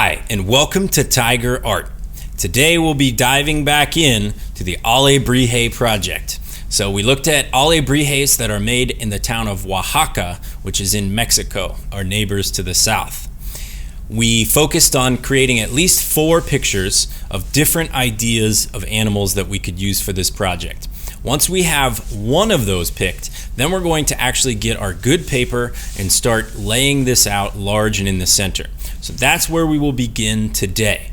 Hi, and welcome to Tiger Art. Today we'll be diving back in to the Alebrije project. So we looked at Alebrijes that are made in the town of Oaxaca, which is in Mexico, our neighbors to the south. We focused on creating at least 4 pictures of different ideas of animals that we could use for this project. Once we have one of those picked, then we're going to actually get our good paper and start laying this out large and in the center. So that's where we will begin today.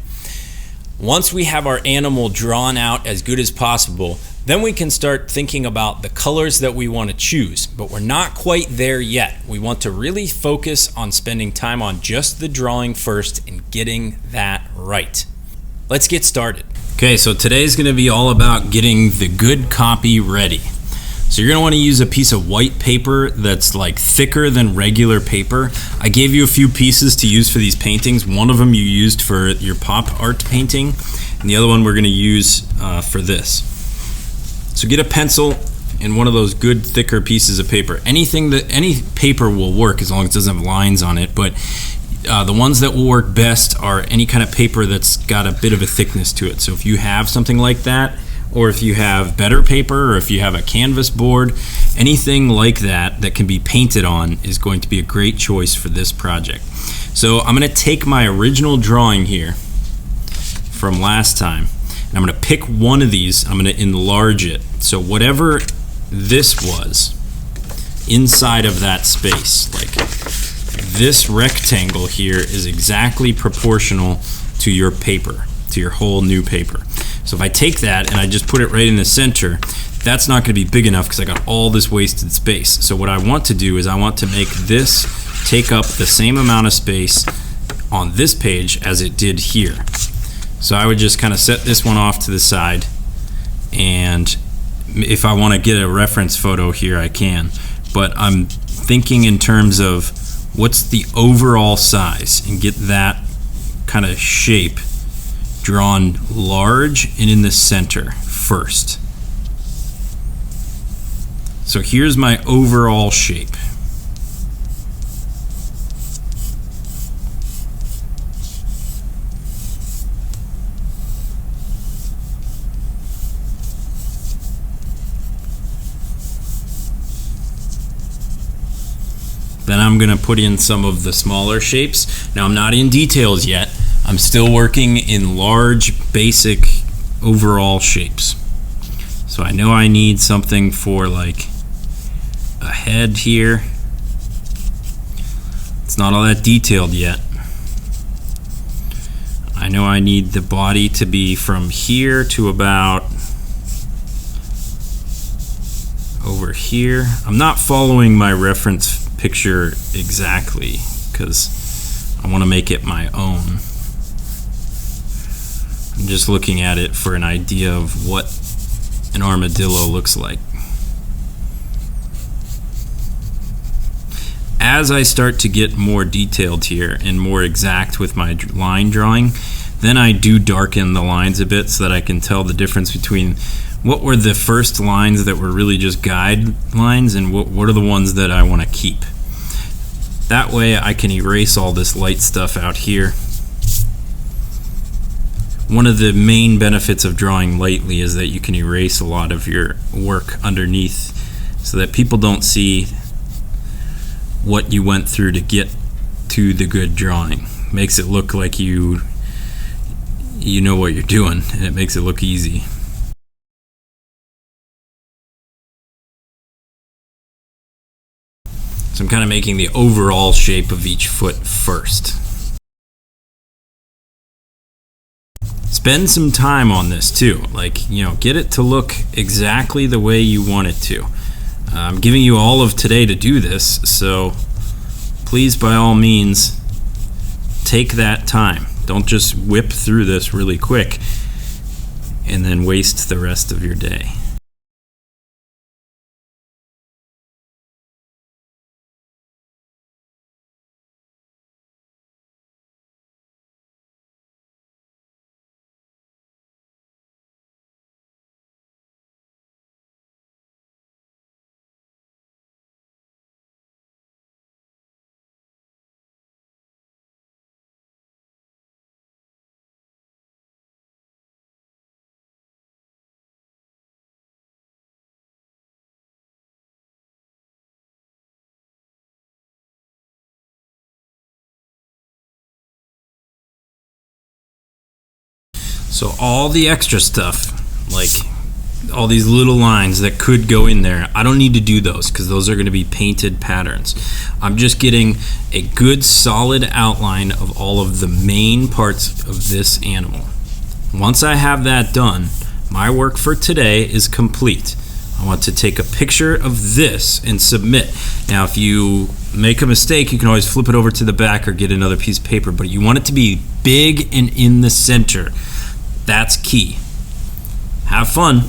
Once we have our animal drawn out as good as possible, then we can start thinking about the colors that we want to choose, but we're not quite there yet. We want to really focus on spending time on just the drawing first and getting that right. Let's get started. Okay, so today's going to be all about getting the good copy ready. So you're going to want to use a piece of white paper that's like thicker than regular paper. I gave you a few pieces to use for these paintings. One of them you used for your pop art painting, and the other one we're going to use for this. So get a pencil and one of those good thicker pieces of paper. Any paper will work as long as it doesn't have lines on it, but the ones that will work best are any kind of paper that's got a bit of a thickness to it. So if you have something like that, or if you have better paper, or if you have a canvas board, anything like that that can be painted on is going to be a great choice for this project. So I'm going to take my original drawing here from last time, and I'm going to pick one of these. I'm going to enlarge it. So whatever this was inside of that space, like this rectangle here, is exactly proportional to your paper, to your whole new paper. So if I take that and I just put it right in the center, that's not going to be big enough because I got all this wasted space. So what I want to do is I want to make this take up the same amount of space on this page as it did here. So I would just kind of set this one off to the side, and if I want to get a reference photo here, I can. But I'm thinking in terms of what's the overall size, and get that kind of shape drawn large and in the center first. So here's my overall shape. Then I'm going to put in some of the smaller shapes. Now I'm not in details yet. I'm still working in large, basic, overall shapes. So I know I need something for like a head here. It's not all that detailed yet. I know I need the body to be from here to about over here. I'm not following my reference picture exactly because I want to make it my own. I'm just looking at it for an idea of what an armadillo looks like. As I start to get more detailed here and more exact with my line drawing, then I do darken the lines a bit so that I can tell the difference between what were the first lines that were really just guidelines and what are the ones that I want to keep. That way I can erase all this light stuff out here. One of the main benefits of drawing lightly is that you can erase a lot of your work underneath so that people don't see what you went through to get to the good drawing. Makes it look like you know what you're doing, and it makes it look easy. So I'm kind of making the overall shape of each foot first. Spend some time on this too, get it to look exactly the way you want it to. I'm giving you all of today to do this, so please, by all means, take that time. Don't just whip through this really quick and then waste the rest of your day. So all the extra stuff, like all these little lines that could go in there, I don't need to do those because those are going to be painted patterns. I'm just getting a good solid outline of all of the main parts of this animal. Once I have that done, my work for today is complete. I want to take a picture of this and submit. Now, if you make a mistake, you can always flip it over to the back or get another piece of paper, but you want it to be big and in the center. That's key. Have fun.